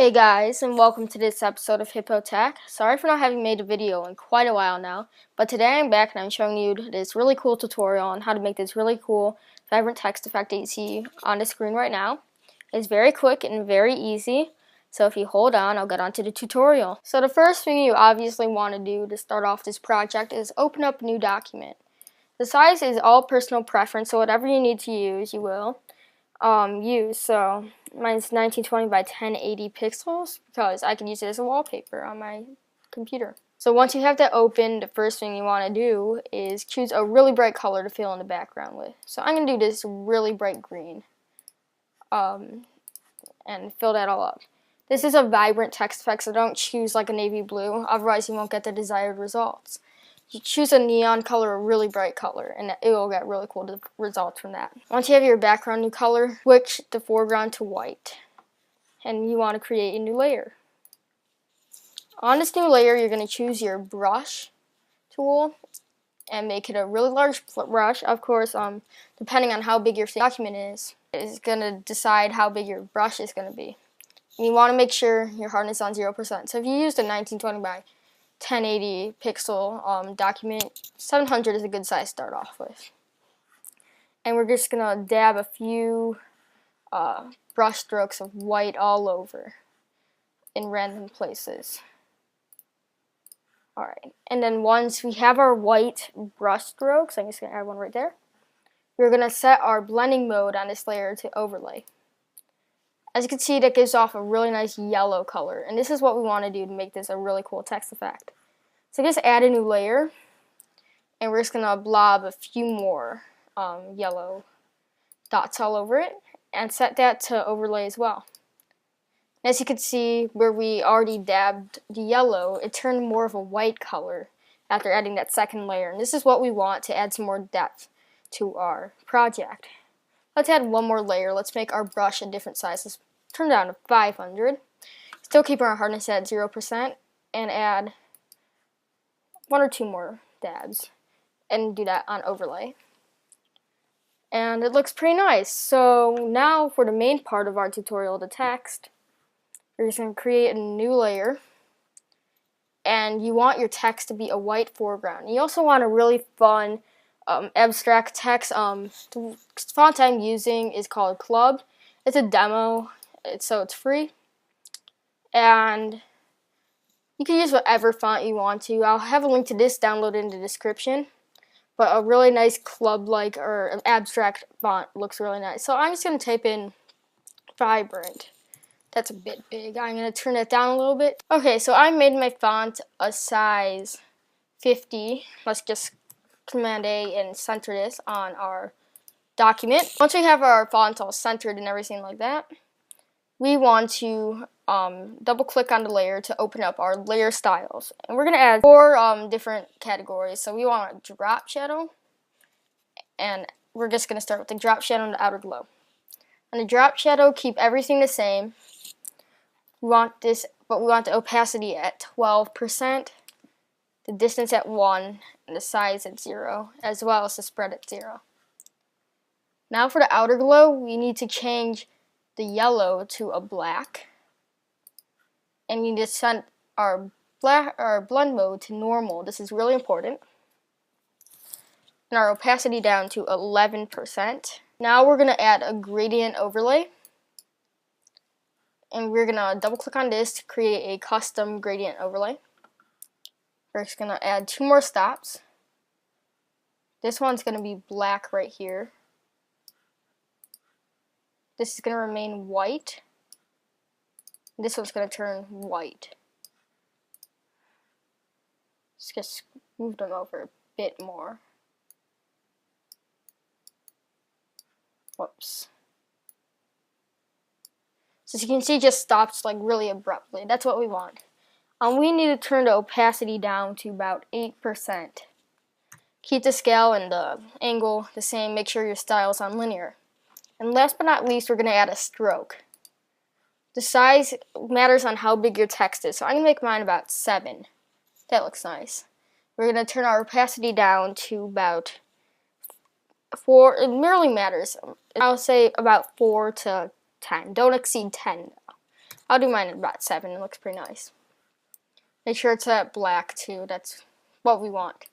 Hey guys, and welcome to this episode of Hippo Tech. Sorry for not having made a video in quite a while now, but today I'm back and I'm showing you this really cool tutorial on how to make this really cool vibrant text effect that you see on the screen right now. It's very quick and very easy, so if you hold on, I'll get on to the tutorial. So the first thing you obviously want to do to start off this project is open up a new document. The size is all personal preference, so whatever you need to use, you will use. So mine's 1920 by 1080 pixels because I can use it as a wallpaper on my computer. So once you have that open, the first thing you want to do is choose a really bright color to fill in the background with. So I'm going to do this really bright green and fill that all up. This is a vibrant text effect, so don't choose like a navy blue, otherwise you won't get the desired results. You choose a neon color, a really bright color, and it will get really cool results from that. Once you have your background new color, switch the foreground to white. And you want to create a new layer. On this new layer, you're going to choose your brush tool and make it a really large brush. Of course, depending on how big your document is going to decide how big your brush is going to be. And you want to make sure your hardness is on 0%. So if you used a 1920 by 1080 pixel document, 700 is a good size to start off with. And we're just going to dab a few brush strokes of white all over in random places. Alright, and then once we have our white brush strokes, I'm just going to add one right there, we're going to set our blending mode on this layer to overlay. As you can see, that gives off a really nice yellow color, and this is what we want to do to make this a really cool text effect. So just add a new layer, and we're just going to blob a few more yellow dots all over it, and set that to overlay as well. As you can see, where we already dabbed the yellow, it turned more of a white color after adding that second layer, and this is what we want to add some more depth to our project. Let's add one more layer. Let's make our brush a different size. Let's turn down to 500. Still keeping our hardness at 0% and add one or two more dabs and do that on overlay. And it looks pretty nice. So now for the main part of our tutorial, the text, we're just going to create a new layer. And you want your text to be a white foreground. You also want a really fun abstract text. The font I'm using is called Club. It's a demo, so it's free. And you can use whatever font you want to. I'll have a link to this downloaded in the description. But a really nice club-like or abstract font looks really nice. So I'm just going to type in Vibrant. That's a bit big. I'm going to turn it down a little bit. Okay, so I made my font a size 50. Let's just Command A and center this on our document. Once we have our font all centered and everything like that, we want to double click on the layer to open up our layer styles. And we're going to add 4 different categories. So we want a drop shadow, and we're just going to start with the drop shadow and the outer glow. On the drop shadow, keep everything the same. We want this, but we want the opacity at 12%. The distance at 1, and the size at 0, as well as the spread at 0. Now for the outer glow, we need to change the yellow to a black. And we need to set our blend mode to normal. This is really important. And our opacity down to 11%. Now we're going to add a gradient overlay. And we're going to double click on this to create a custom gradient overlay. We're just going to add 2 more stops. This one's going to be black right here. This is going to remain white. This one's going to turn white. Just move them over a bit more. Whoops. So as you can see, it just stops like really abruptly. That's what we want. We need to turn the opacity down to about 8%. Keep the scale and the angle the same. Make sure your style is on linear. And last but not least, we're going to add a stroke. The size matters on how big your text is. So I'm going to make mine about 7. That looks nice. We're going to turn our opacity down to about 4. It merely matters. I'll say about 4 to 10. Don't exceed 10. I'll do mine at about 7. It looks pretty nice. Make sure it's at black too. That's what we want.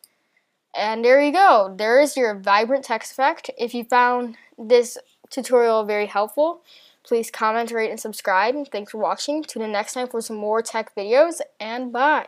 And there you go. There is your vibrant text effect. If you found this tutorial very helpful, please comment, rate, and subscribe. Thanks for watching. Tune in next time for some more tech videos, and bye.